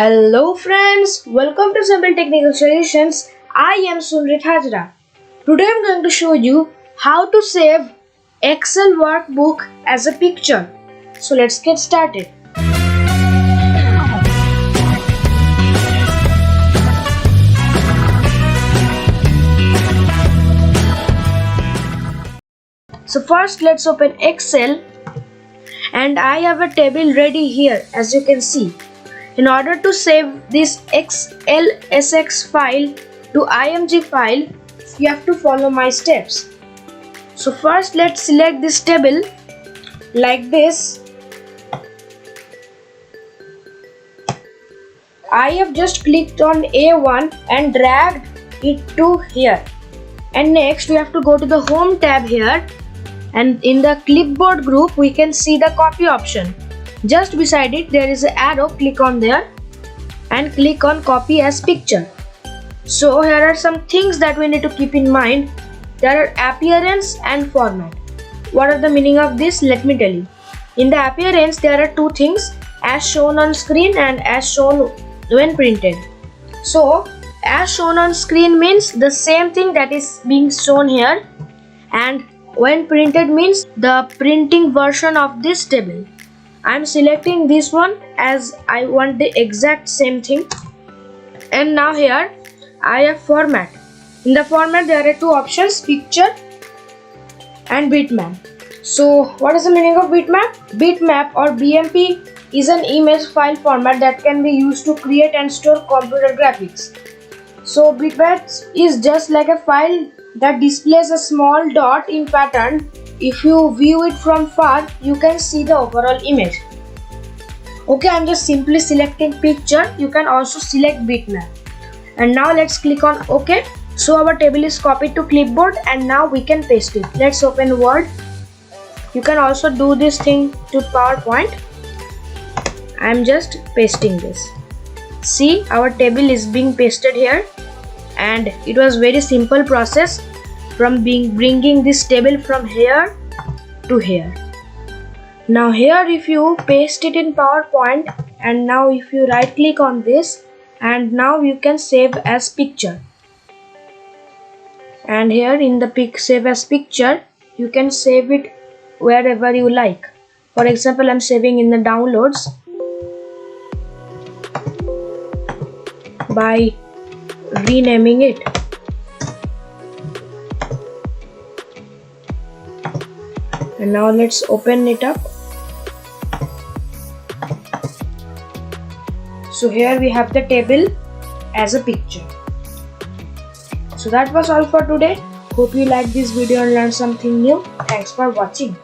Hello friends, welcome to Simple Technical Solutions. I am Sunrit Hajra. Today I am going to show you how to save Excel workbook as a picture. So let's get started. So first let's open Excel, and I have a table ready here, as you can see. In order to save this XLSX file to IMG file, you have to follow my steps. So first let's select this table like this. I have just clicked on A1 and dragged it to here. And next we have to go to the home tab here, and in the clipboard group we can see the copy option. Just beside it there is an arrow, click on there and click on copy as picture. So here are some things that we need to keep in mind. There are appearance and format. What are the meaning of this? Let me tell you. In the appearance there are two things, as shown on screen and as shown when printed. So as shown on screen means the same thing that is being shown here, and when printed means the printing version of this table. I am selecting this one as I want the exact same thing. And now here I have format. In the format there are two options, picture and bitmap. So what is the meaning of bitmap? Bitmap or BMP is an image file format that can be used to create and store computer graphics. So bitmap is just like a file that displays a small dot in pattern. If you view it from far, you can see the overall image. Okay, I'm just simply selecting picture. You can also select bitmap. And now let's click on OK. So our table is copied to clipboard and now we can paste it. Let's open Word. You can also do this thing to PowerPoint. I'm just pasting this. See, our table is being pasted here, and it was very simple process from bringing this table from here to here. Now here if you paste it in PowerPoint, and now if you right click on this, and now you can save as picture. And here in the save as picture, you can save it wherever you like. For example, I'm saving in the downloads by renaming it. And now let's open it up. So here we have the table as a picture. So that was all for today. Hope you liked this video and learned something new. Thanks for watching.